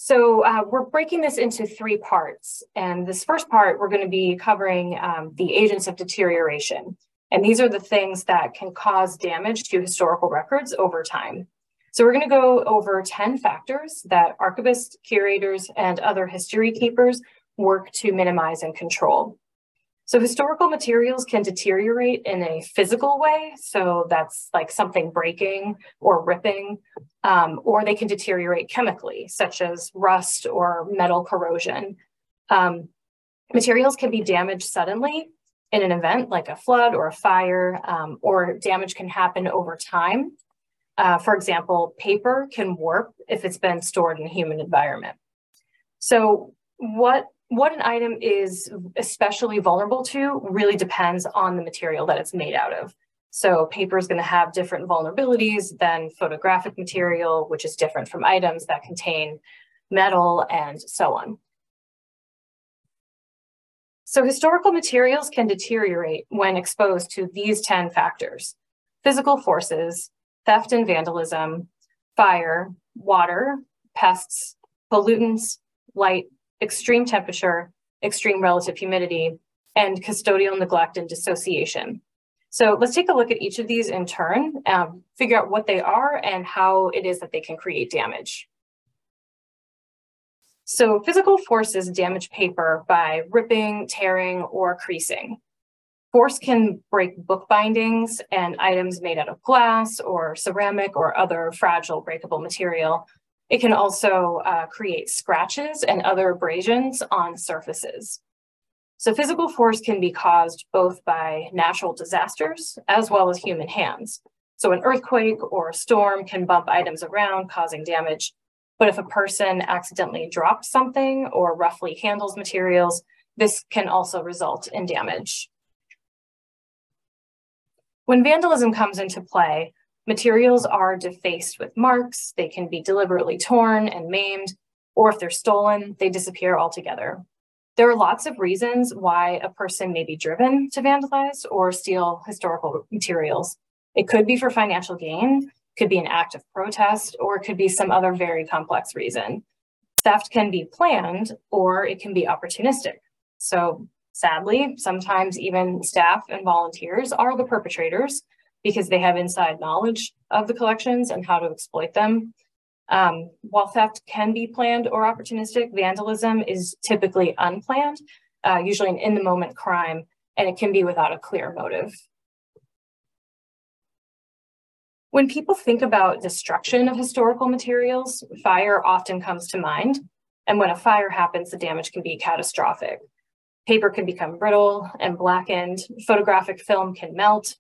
We're breaking this into three parts. And this first part, we're going to be covering the agents of deterioration. And these are the things that can cause damage to historical records over time. So we're going to go over 10 factors that archivists, curators, and other history keepers work to minimize and control. So historical materials can deteriorate in a physical way. So that's like something breaking or ripping, or they can deteriorate chemically, such as rust or metal corrosion. Materials can be damaged suddenly in an event like a flood or a fire, or damage can happen over time. For example, paper can warp if it's been stored in a human environment. So what an item is especially vulnerable to really depends on the material that it's made out of. So paper is going to have different vulnerabilities than photographic material, which is different from items that contain metal and so on. So historical materials can deteriorate when exposed to these 10 factors: physical forces, theft and vandalism, fire, water, pests, pollutants, light, extreme temperature, extreme relative humidity, and custodial neglect and dissociation. So let's take a look at each of these in turn, figure out what they are and how it is that they can create damage. So physical forces damage paper by ripping, tearing, or creasing. Force can break book bindings and items made out of glass or ceramic or other fragile breakable material. It can also create scratches and other abrasions on surfaces. So physical force can be caused both by natural disasters as well as human hands. So an earthquake or a storm can bump items around, causing damage. But if a person accidentally drops something or roughly handles materials, this can also result in damage. When vandalism comes into play, materials are defaced with marks, they can be deliberately torn and maimed, or if they're stolen, they disappear altogether. There are lots of reasons why a person may be driven to vandalize or steal historical materials. It could be for financial gain, could be an act of protest, or it could be some other very complex reason. Theft can be planned, or it can be opportunistic. So sadly, sometimes even staff and volunteers are the perpetrators because they have inside knowledge of the collections and how to exploit them. While theft can be planned or opportunistic, vandalism is typically unplanned, usually an in-the-moment crime, and it can be without a clear motive. When people think about destruction of historical materials, fire often comes to mind. And when a fire happens, the damage can be catastrophic. Paper can become brittle and blackened, photographic film can melt,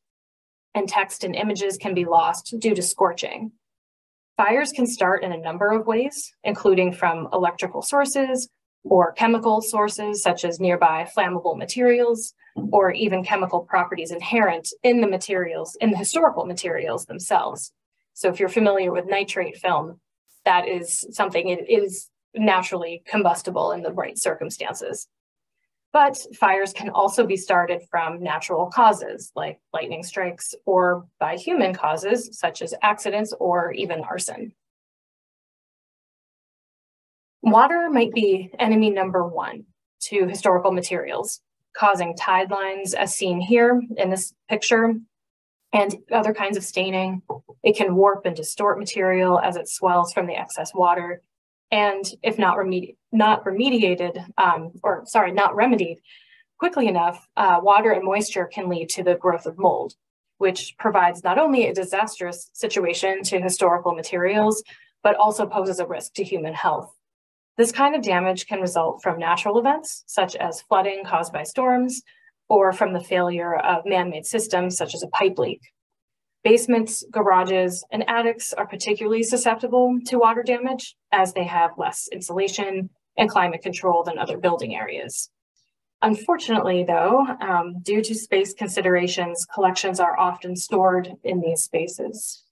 and text and images can be lost due to scorching. Fires can start in a number of ways, including from electrical sources or chemical sources, such as nearby flammable materials, or even chemical properties inherent in the materials, in the historical materials themselves. So if you're familiar with nitrate film, that is something, it is naturally combustible in the right circumstances. But fires can also be started from natural causes like lightning strikes or by human causes such as accidents or even arson. Water might be enemy number one to historical materials, causing tide lines as seen here in this picture and other kinds of staining. It can warp and distort material as it swells from the excess water. And if not remedied quickly enough, water and moisture can lead to the growth of mold, which provides not only a disastrous situation to historical materials, but also poses a risk to human health. This kind of damage can result from natural events, such as flooding caused by storms, or from the failure of man-made systems, such as a pipe leak. Basements, garages, and attics are particularly susceptible to water damage as they have less insulation and climate control than other building areas. Unfortunately, though, due to space considerations, collections are often stored in these spaces.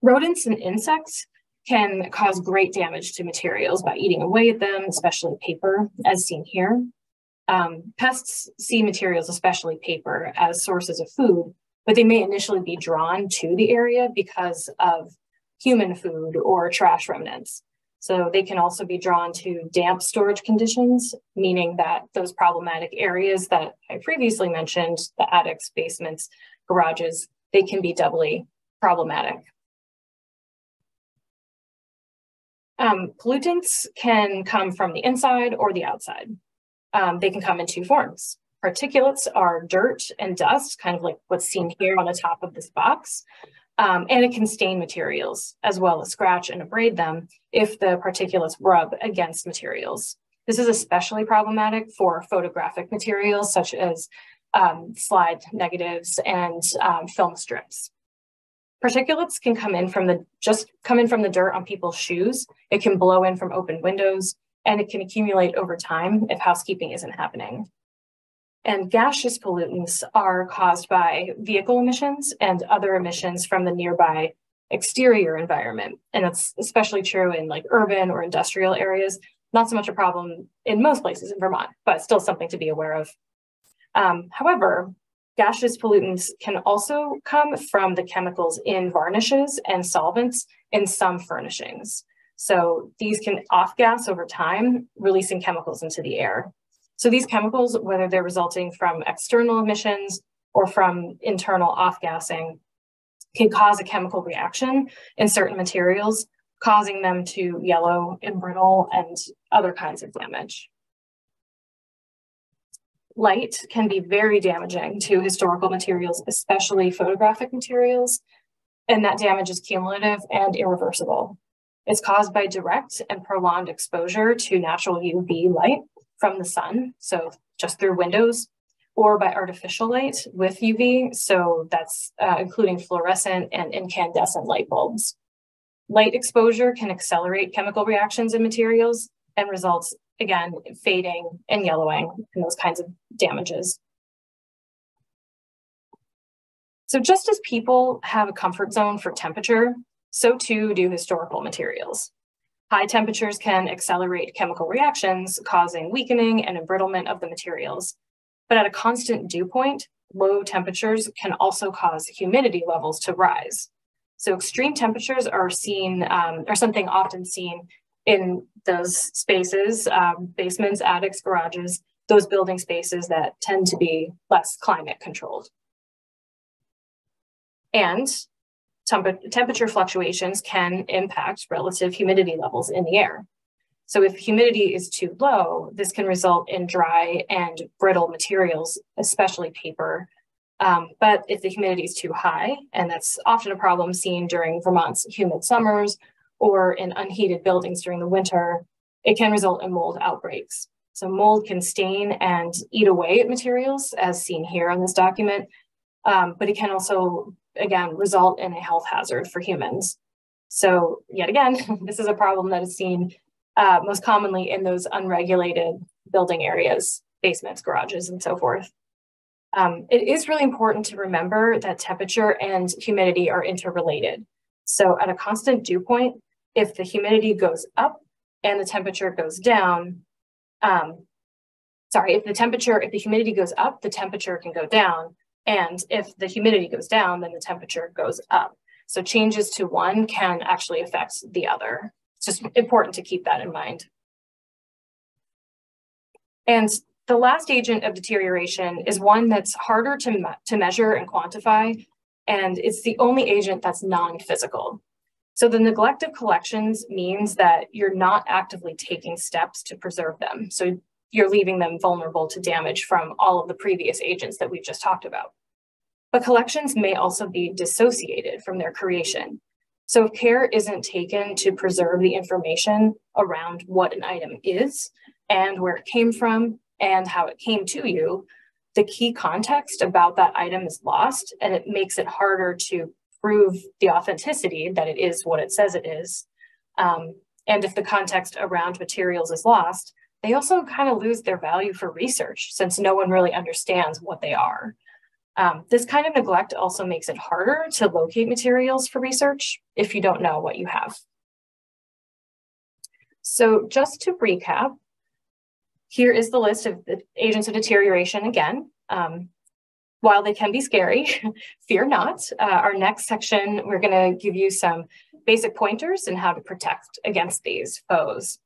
Rodents and insects can cause great damage to materials by eating away at them, especially paper, as seen here. Pests see materials, especially paper, as sources of food, but they may initially be drawn to the area because of human food or trash remnants. So they can also be drawn to damp storage conditions, meaning that those problematic areas that I previously mentioned, the attics, basements, garages, they can be doubly problematic. Pollutants can come from the inside or the outside. They can come in two forms. Particulates are dirt and dust, kind of like what's seen here on the top of this box. And it can stain materials as well as scratch and abrade them if the particulates rub against materials. This is especially problematic for photographic materials such as slide negatives and film strips. Particulates can come in from the dirt on people's shoes. It can blow in from open windows, and it can accumulate over time if housekeeping isn't happening. And gaseous pollutants are caused by vehicle emissions and other emissions from the nearby exterior environment. And that's especially true in like urban or industrial areas. Not so much a problem in most places in Vermont, but still something to be aware of. However, gaseous pollutants can also come from the chemicals in varnishes and solvents in some furnishings. So these can off-gas over time, releasing chemicals into the air. So these chemicals, whether they're resulting from external emissions or from internal off-gassing, can cause a chemical reaction in certain materials, causing them to yellow and brittle and other kinds of damage. Light can be very damaging to historical materials, especially photographic materials, and that damage is cumulative and irreversible. It's caused by direct and prolonged exposure to natural UV light from the sun, so just through windows, or by artificial light with UV, so that's including fluorescent and incandescent light bulbs. Light exposure can accelerate chemical reactions in materials and results, again, in fading and yellowing and those kinds of damages. So just as people have a comfort zone for temperature, so too do historical materials. High temperatures can accelerate chemical reactions, causing weakening and embrittlement of the materials. But at a constant dew point, low temperatures can also cause humidity levels to rise. So extreme temperatures are something often seen in those spaces, basements, attics, garages, those building spaces that tend to be less climate controlled. And temperature fluctuations can impact relative humidity levels in the air. So if humidity is too low, this can result in dry and brittle materials, especially paper. But if the humidity is too high, and that's often a problem seen during Vermont's humid summers or in unheated buildings during the winter, it can result in mold outbreaks. So mold can stain and eat away at materials, as seen here on this document, but it can also, again, result in a health hazard for humans. So yet again, this is a problem that is seen most commonly in those unregulated building areas, basements, garages, and so forth. It is really important to remember that temperature and humidity are interrelated. So at a constant dew point, if the humidity goes up and the temperature goes down, if the humidity goes up, the temperature can go down. And if the humidity goes down, then the temperature goes up. So changes to one can actually affect the other. It's just important to keep that in mind. And the last agent of deterioration is one that's harder to measure and quantify, and it's the only agent that's non-physical. So the neglect of collections means that you're not actively taking steps to preserve them. So you're leaving them vulnerable to damage from all of the previous agents that we've just talked about. But collections may also be dissociated from their creation. So if care isn't taken to preserve the information around what an item is and where it came from and how it came to you, the key context about that item is lost, and it makes it harder to prove the authenticity that it is what it says it is. And if the context around materials is lost, they also kind of lose their value for research since no one really understands what they are. This kind of neglect also makes it harder to locate materials for research if you don't know what you have. So just to recap, here is the list of the agents of deterioration again. While they can be scary, fear not. Our next section, we're going to give you some basic pointers in how to protect against these foes.